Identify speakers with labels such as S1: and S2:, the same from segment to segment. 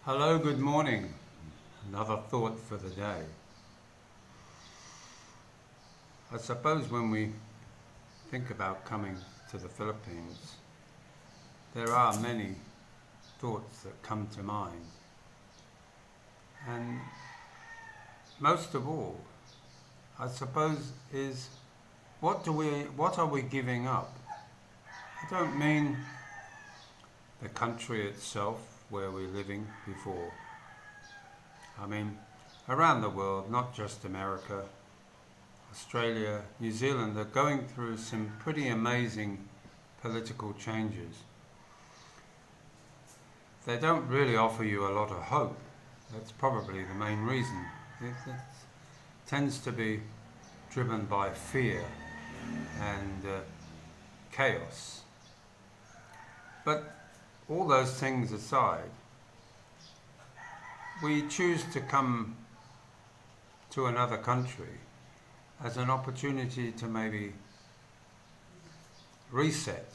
S1: Hello, good morning. Another thought for the day. I suppose when we think about coming to the Philippines, there are many thoughts that come to mind. And most of all, I suppose, is what are we giving up? I don't mean the country itself where we're living before. I mean, around the world, not just America, Australia, New Zealand, are going through some pretty amazing political changes. They don't really offer you a lot of hope. That's probably the main reason. It tends to be driven by fear and chaos. But all those things aside, we choose to come to another country as an opportunity to maybe reset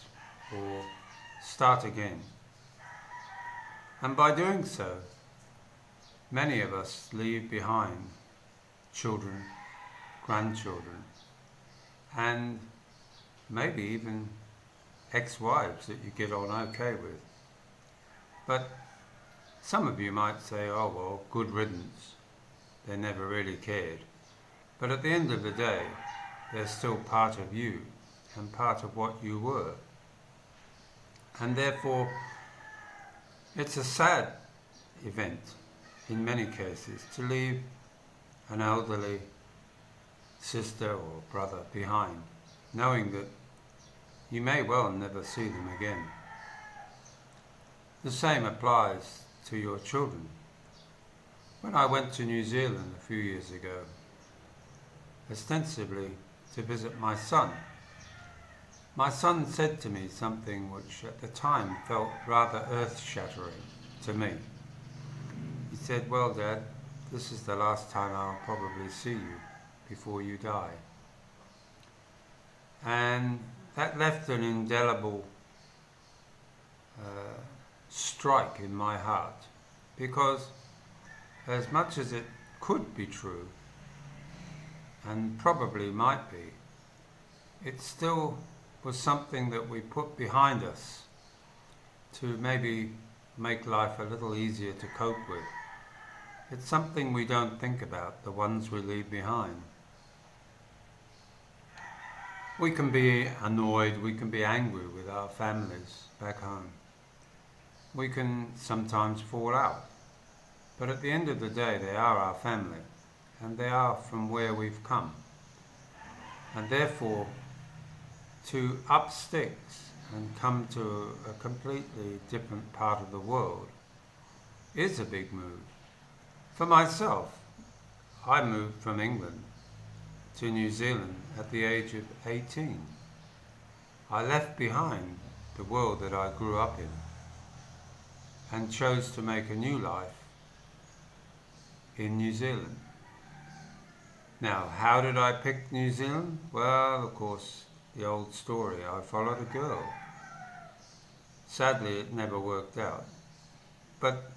S1: or start again. And by doing so, many of us leave behind children, grandchildren, and maybe even ex-wives that you get on okay with. But some of you might say, oh well, good riddance. They never really cared. But at the end of the day, they're still part of you and part of what you were. And therefore, it's a sad event in many cases to leave an elderly sister or brother behind, knowing that you may well never see them again. The same applies to your children. When I went to New Zealand a few years ago, ostensibly to visit my son said to me something which at the time felt rather earth-shattering to me. He said, well, Dad, this is the last time I'll probably see you before you die. And that left an indelible strike in my heart, because as much as it could be true, and probably might be, it still was something that we put behind us to maybe make life a little easier to cope with. It's something we don't think about, the ones we leave behind. We can be annoyed, we can be angry with our families back home. We can sometimes fall out. But at the end of the day, they are our family, and they are from where we've come. And therefore, to up sticks and come to a completely different part of the world is a big move. For myself, I moved from England to New Zealand at the age of 18. I left behind the world that I grew up in and chose to make a new life in New Zealand. Now, how did I pick New Zealand? Well, of course, the old story. I followed a girl. Sadly, it never worked out. But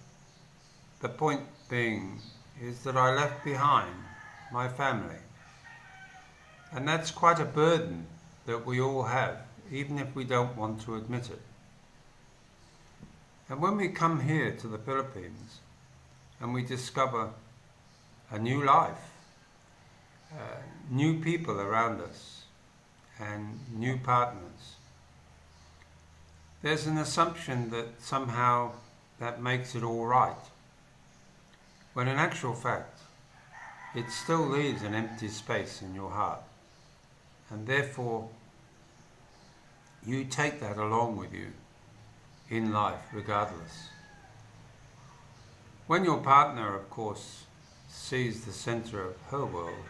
S1: the point being is that I left behind my family. And that's quite a burden that we all have, even if we don't want to admit it. And when we come here to the Philippines and we discover a new life, new people around us, and new partners, there's an assumption that somehow that makes it all right, when in actual fact, it still leaves an empty space in your heart. And therefore, you take that along with you in life regardless. When your partner, of course, sees the center of her world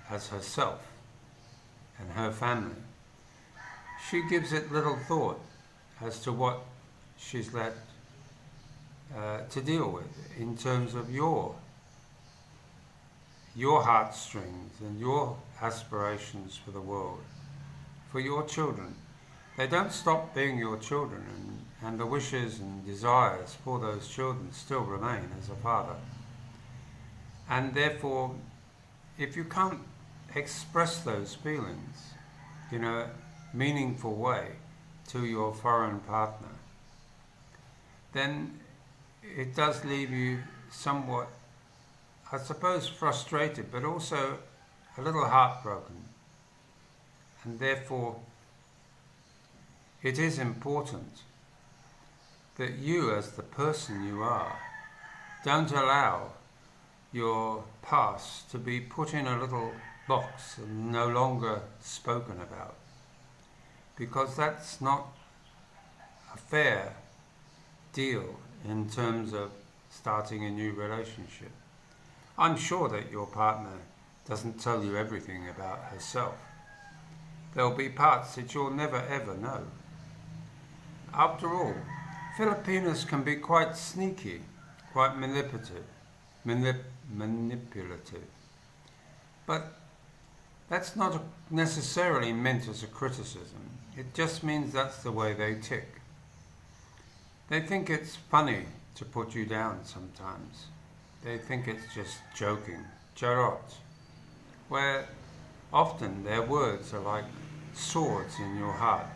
S1: as herself and her family, she gives it little thought as to what she's left to deal with in terms of your heartstrings and your aspirations for the world, for your children. they don't stop being your children, and the wishes and desires for those children still remain as a father. And therefore, if you can't express those feelings in a meaningful way to your foreign partner, then it does leave you somewhat, I suppose, frustrated, but also a little heartbroken. And therefore, it is important that you, as the person you are, don't allow your past to be put in a little box and no longer spoken about, because that's not a fair deal in terms of starting a new relationship. I'm sure that your partner doesn't tell you everything about herself. There'll be parts that you'll never ever know. After all, Filipinas can be quite sneaky, quite manipulative. But that's not necessarily meant as a criticism. It just means that's the way they tick. They think it's funny to put you down sometimes. They think it's just joking, charot, where often their words are like swords in your heart.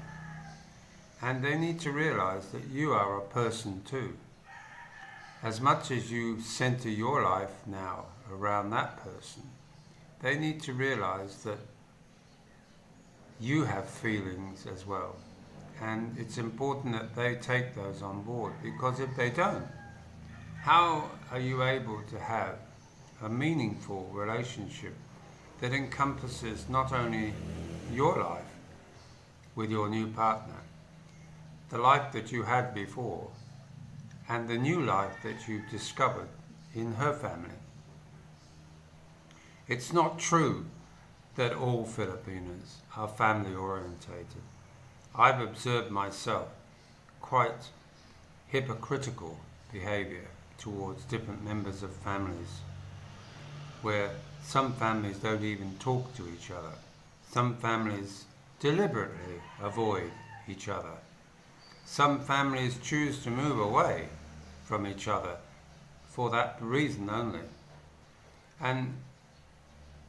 S1: And they need to realize that you are a person too. As much as you center your life now around that person, they need to realize that you have feelings as well. And it's important that they take those on board, because if they don't, how are you able to have a meaningful relationship that encompasses not only your life with your new partner, the life that you had before, and the new life that you've discovered in her family? It's not true that all Filipinos are family orientated. I've observed myself quite hypocritical behaviour towards different members of families, where some families don't even talk to each other. Some families deliberately avoid each other. Some families choose to move away from each other for that reason only. And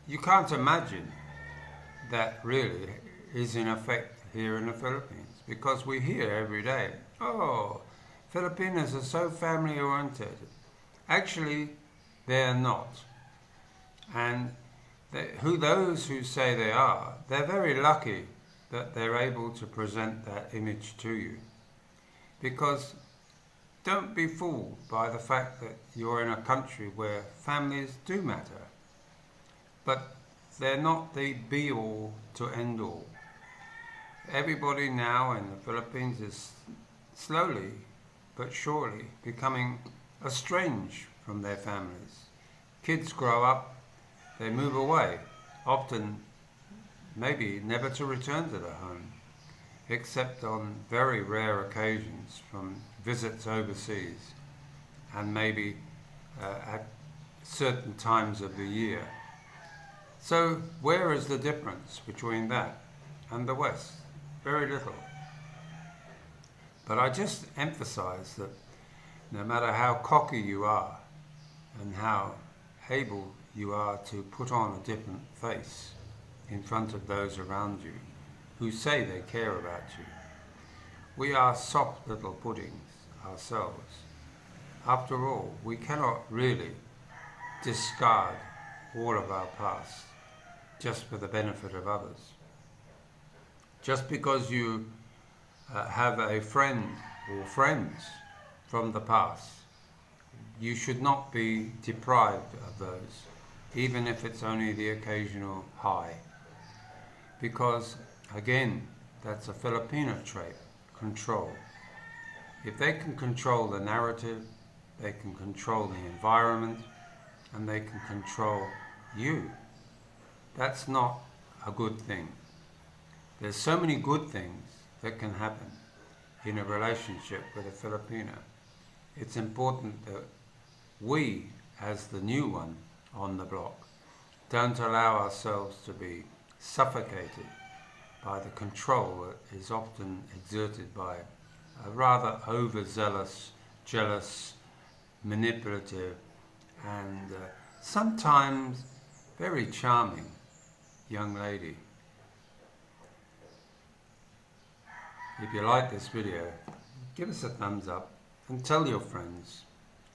S1: you can't imagine that really is in effect here in the Philippines, because we hear every day, oh, Filipinos are so family oriented. Actually, they're not. And those who say they are, they're very lucky that they're able to present that image to you. Because don't be fooled by the fact that you're in a country where families do matter. But they're not the be-all to end-all. Everybody now in the Philippines is slowly but surely becoming estranged from their families. Kids grow up, they move away, often maybe never to return to their home, except on very rare occasions from visits overseas, and maybe at certain times of the year. So where is the difference between that and the West? Very little. But I just emphasize that no matter how cocky you are and how able you are to put on a different face in front of those around you who say they care about you, we are soft little puddings ourselves. After all, we cannot really discard all of our past just for the benefit of others. Just because you have a friend or friends from the past, you should not be deprived of those, even if it's only the occasional hi. Because, again, that's a Filipino trait, control. If they can control the narrative, they can control the environment, and they can control you, that's not a good thing. There's so many good things that can happen in a relationship with a Filipino. It's important that we, as the new one on the block, don't allow ourselves to be suffocated by the control that is often exerted by a rather overzealous, jealous, manipulative, and sometimes very charming young lady. If you like this video, give us a thumbs up and tell your friends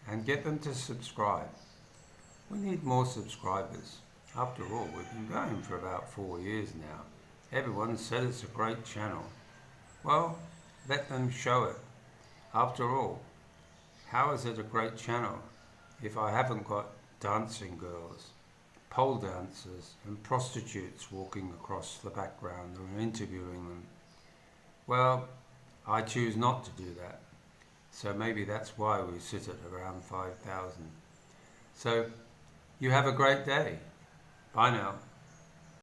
S1: and get them to subscribe. We need more subscribers. After all, we've been going for about 4 years now. Everyone said it's a great channel. Well, let them show it. After all, how is it a great channel if I haven't got dancing girls, pole dancers and prostitutes walking across the background or interviewing them? Well, I choose not to do that. So maybe that's why we sit at around 5,000. So you have a great day. Bye now.